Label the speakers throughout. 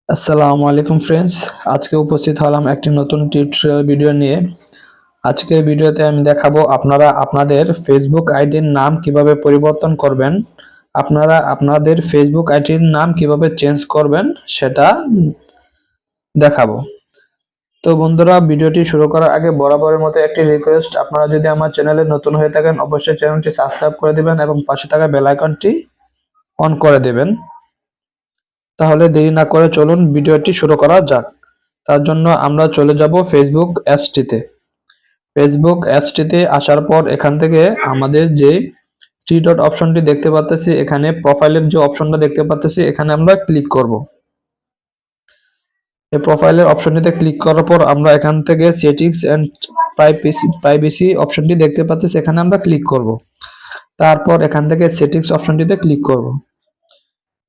Speaker 1: আসসালামু আলাইকুম ফ্রেন্ডস। আজকে উপস্থিত হলাম একটি নতুন টিউটোরিয়াল ভিডিও নিয়ে। আজকের ভিডিওতে আমি দেখাবো আপনারা আপনাদের ফেসবুক আইডির নাম কিভাবে পরিবর্তন করবেন, আপনারা আপনাদের ফেসবুক আইডির নাম কিভাবে চেঞ্জ করবেন সেটা দেখাবো। তো বন্ধুরা, ভিডিওটি শুরু করার আগে বরাবরের মতো একটি রিকোয়েস্ট, আপনারা যদি আমার চ্যানেলে নতুন হয়ে থাকেন অবশ্যই চ্যানেলটি সাবস্ক্রাইব করে দিবেন এবং পাশে থাকা বেল আইকনটি অন করে দিবেন। তাহলে দেরি না করে চলুন ভিডিওটি শুরু করা যাক। তার জন্য আমরা চলে যাব ফেসবুক অ্যাপসটিতে। ফেসবুক অ্যাপসটিতে আসার পর এখান থেকে আমাদের যে থ্রি ডট অপশনটি দেখতে পাচ্ছি, এখানে প্রোফাইলের যে অপশনটা দেখতে পাচ্ছি এখানে আমরা ক্লিক করব। এই প্রোফাইলের অপশনটিতে ক্লিক করার পর আমরা এখান থেকে সেটিংস এন্ড প্রাইভেসি অপশনটি দেখতে পাচ্ছি, এখানে আমরা ক্লিক করব। তারপর এখান থেকে সেটিংস অপশনটিতে ক্লিক করব।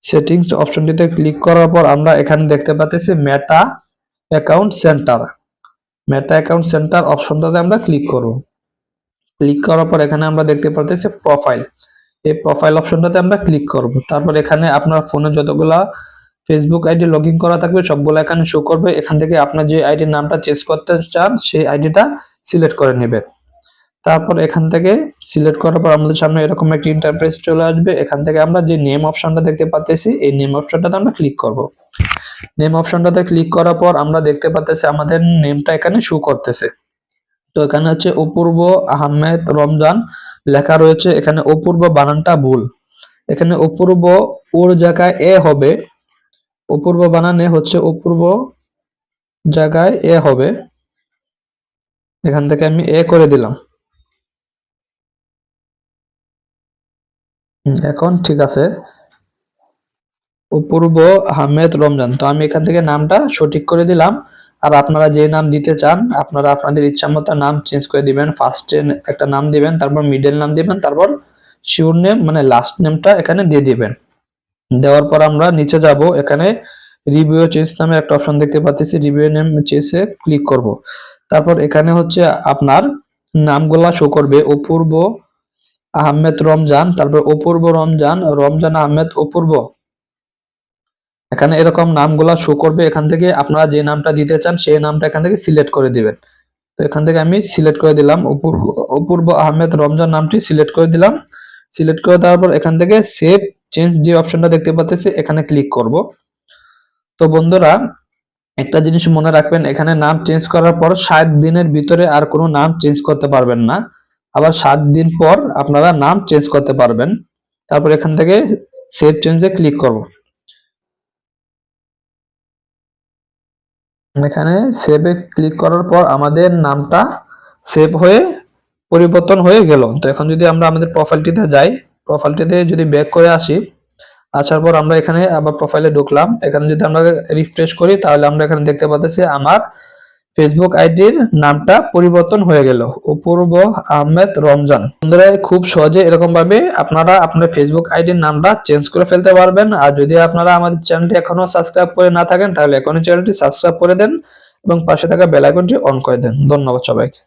Speaker 1: সেটিংস অপশনটিতে ক্লিক করার পর আমরা এখানে দেখতে পাচ্ছি মেটা অ্যাকাউন্ট সেন্টার। মেটা অ্যাকাউন্ট সেন্টার অপশনটাতে আমরা ক্লিক করব। ক্লিক করার পর এখানে আমরা দেখতে পাচ্ছি প্রোফাইল। এই প্রোফাইল অপশনটাতে আমরা ক্লিক করব। তারপর এখানে আপনার ফোনে যতগুলা ফেসবুক আইডি লগ ইন করা থাকবে সবগুলো এখানে শো করবে। এখান থেকে আপনার যে আইডির নামটা চেঞ্জ করতে চান সেই আইডিটা সিলেক্ট করে নেবেন। তারপর এখান থেকে সিলেক্ট করার পর আমাদের সামনে এরকম একটা ইন্টারফেস চলে আসবে। এখান থেকে আমরা যে নেম অপশনটা দেখতে পাচ্ছি এই নেম অপশনটাতে আমরা ক্লিক করব। নেম অপশনটাতে ক্লিক করার পর আমরা দেখতে পাচ্ছি আমাদের নেমটা এখানে শো করতেছে। তো এখানে হচ্ছে অপূর্ব আহমেদ রমজান লেখা রয়েছে, এখানে অপূর্ব বানানটা ভুল। এখানে অপূর্ব ওর জায়গায় এ হবে, অপূর্ব বানানে হচ্ছে অপূর্ব জায়গায় এ হবে। এখান থেকে আমি এ করে দিলাম। এখন ঠিক আছে, অপূর্ব আহমেদ রমজান। তো আমি এখান থেকে নামটা সঠিক করে দিলাম। আর আপনারা যে নাম দিতে চান আপনারা আপনাদের ইচ্ছা মতো নাম চেঞ্জ করে দিবেন। ফার্স্টে একটা নাম দিবেন, তারপর মিডল নাম দিবেন, তারপর শিওর নেম মানে লাস্ট নেমটা এখানে দিয়ে দিবেন। দেওয়ার পর আমরা নিচে যাব, এখানে রিভিউ চেঞ্জ নামে একটা অপশন দেখতে পাচ্ছি, রিভিউ নেম চেঞ্জে ক্লিক করব। তারপর এখানে হচ্ছে আপনার নামগুলা শো করবে, অপূর্ব আহমেদ রমজান, তারপর অপূর্ব রমজান, রমজান আহমেদ অপূর্ব। এখানে এরকম নামগুলা শো করবে। এখান থেকে আপনারা যে নামটা দিতে চান সেই নামটা এখান থেকে সিলেক্ট করে দিবেন। তো এখান থেকে আমি সিলেক্ট করে দিলাম অপূর্ব আহমেদ রমজান নামটি সিলেক্ট করে দিলাম। সিলেক্ট করে দেওয়ার পর এখান থেকে সেভ চেঞ্জ যে অপশনটা দেখতে পাচ্ছি এখানে ক্লিক করব। তো বন্ধুরা, একটা জিনিস মনে রাখবেন, এখানে নাম চেঞ্জ করার পর 60 দিনের ভিতরে আর কোনো নাম চেঞ্জ করতে পারবেন না। আবার 7 দিন পর আপনারা নাম চেঞ্জ করতে পারবেন। তারপর এখান থেকে সেভ চেঞ্জে ক্লিক করব। এখানে সেভে ক্লিক করার পর আমাদের নামটা সেভ হয়ে পরিবর্তন হয়ে গেল। তো এখন যদি আমরা আমাদের প্রোফাইলটিতে যাই, প্রোফাইলটিতে যদি ব্যাক করে আসি, আসার পর আমরা এখানে আবার প্রোফাইলে ঢুকলাম। এখানে যদি আমরা রিফ্রেশ করি তাহলে আমরা এখানে দেখতে পাচ্ছি আমার ফেসবুক আইডির নামটা পরিবর্তন হয়ে গেল, অপূর্ব আহমেদ রমজান। বন্ধুরা, খুব সহজে এরকম ভাবে আপনারা আপনার ফেসবুক আইডির নামটা চেঞ্জ করে ফেলতে পারবেন। আর যদি আপনারা আমাদের চ্যানেলটি এখনো সাবস্ক্রাইব করে না থাকেন তাহলে এখনই চ্যানেলটি সাবস্ক্রাইব করে দেন এবং পাশে থাকা বেল আইকনটি অন করে দেন। ধন্যবাদ সবাইকে।